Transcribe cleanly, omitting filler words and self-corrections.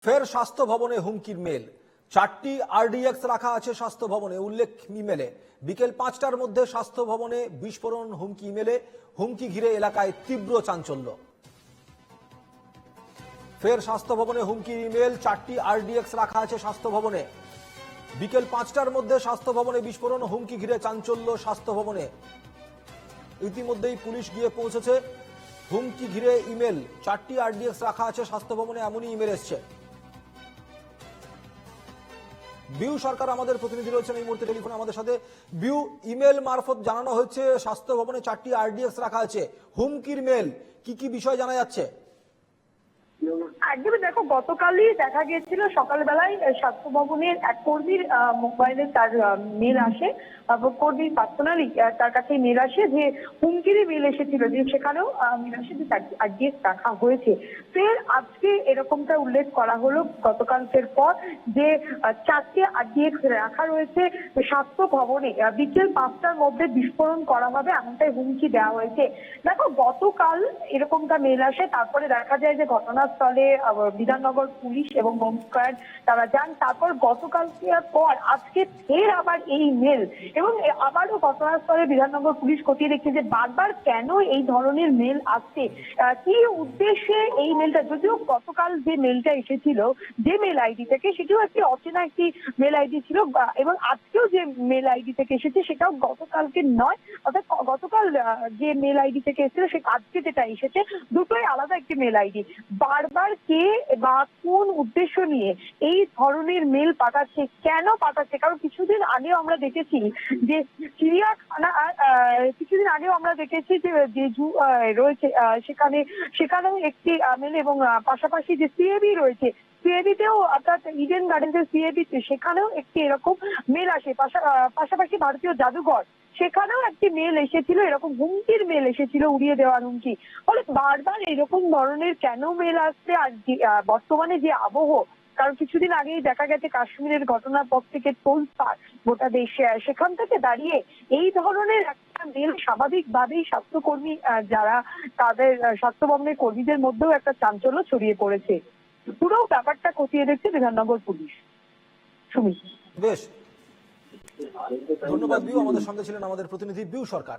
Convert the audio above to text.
ফের স্বাস্থ্য ভবনে হুমকির মেল। 4টি আরডিএক্স রাখা আছে স্বাস্থ্য ভবনে, উল্লেখ ইমেলে। বিকেল 5টার মধ্যে স্বাস্থ্য ভবনে বিস্ফোরণ হুমকি ইমেলে। হুমকি ঘিরে এলাকায় তীব্র চাঞ্চল্য। ফের স্বাস্থ্য ভবনে হুমকির ইমেল। 4টি আরডিএক্স রাখা আছে স্বাস্থ্য ভবনে। বিকেল 5টার মধ্যে স্বাস্থ্য ভবনে বিস্ফোরণ হুমকি ঘিরে চাঞ্চল্য স্বাস্থ্য ভবনে। ইতিমধ্যেই পুলিশ গিয়ে পৌঁছেছে। হুমকি ঘিরে ইমেল। 4টি আরডিএক্স রাখা আছে স্বাস্থ্য ভবনে, এমনই ইমেল এসছে। বিউ সরকার আমাদের প্রতিনিধি রয়েছেন এই মুহূর্তে টেলিফোনে আমাদের সাথে। বিউ, ইমেল মারফত জানানো হচ্ছে স্বাস্থ্য ভবনে 4টি আরডিএক্স রাখা আছে, হুমকির মেল, কি কি বিষয় জানা যাচ্ছে? একদমই দেখো, গতকালই দেখা গিয়েছিল সকালবেলায় স্বাস্থ্য ভবনের এক কর্মীর মোবাইলে তার মেল আসে, কর্মীর পার্সোনালি তার কাছে মেল আসে যে হুমকিরই মেল এসেছিল, যে সেখানেও মেল আসে যে আরডিএক্স রাখা হয়েছে। ফের আজকে এরকমটা উল্লেখ করা হলো গতকালকের পর যে 4টি আরডিএক্স রাখা রয়েছে স্বাস্থ্য ভবনে, বিকেল 5টার মধ্যে বিস্ফোরণ করা হবে এমনটাই হুমকি দেওয়া হয়েছে। দেখো, গতকাল এরকমটা মেল আসে, তারপরে দেখা যায় যে ঘটনাস্থলে বিধাননগর পুলিশ এবং হোমস্কোয়াড তারা যান। তারপর গতকালকের পর আজকে ফের আবার এই মেল, এবং আবারও ঘটনাস্থলে বিধাননগর পুলিশ খতিয়ে দেখছে যে বারবার কেন এই ধরনের মেল আসছে, কি উদ্দেশ্যে এই মেলটা। যদিও গতকাল যে মেলটা এসেছিল যে মেল আইডি থেকে, সেটিও একটি অচেনা একটি মেল আইডি ছিল, এবং আজকেও যে মেল আইডি থেকে এসেছে সেটাও গতকালকে নয়। অর্থাৎ গতকাল যে মেল আইডি থেকে এসেছিল সে আজকে যেটা এসেছে দুটোই আলাদা একটি মেল আইডি। বারবার কে বা কোন উদ্দেশ্য নিয়ে এই ধরনের মেল পাঠাচ্ছে, কেন পাঠাচ্ছে? কারণ কিছুদিন আগেও আমরা দেখেছি যে চিড়িয়াখানা, কিছুদিন আগেও আমরা দেখেছি যে জু রয়েছে সেখানেও একটি মেল, এবং পাশাপাশি যে সিএবি রয়েছে সিএবিতেও, অর্থাৎ ইডেন গার্ডেন্সের সিএবিতে সেখানেও একটি এরকম মেল আসে। পাশাপাশি ভারতীয় জাদুঘর সেখানেও একটি মেল এসেছিল, এরকম হুমকির মেল এসেছিল, উড়িয়ে দেওয়ার হুমকি। ফলে বারবার এরকম ধরনের কেন মেল আসছে? আর বর্তমানে যে আবহ, কারণ কিছুদিন আগেই দেখা গেছে কাশ্মীরের ঘটনার পর থেকে তোলপাড় গোটা দেশে, সেখান থেকে দাঁড়িয়ে এই ধরনের একটা মেল স্বাভাবিকভাবেই স্বাস্থ্যকর্মী যারা তাদের স্বাস্থ্য ভবনের কর্মীদের মধ্যেও একটা চাঞ্চল্য ছড়িয়ে পড়েছে। পুরো ব্যাপারটা খতিয়ে দেখছে বিধাননগর পুলিশ। সুমিত, বেশ, ধন্যবাদ বিউ। আমাদের সঙ্গে ছিলেন আমাদের প্রতিনিধি বিউ সরকার।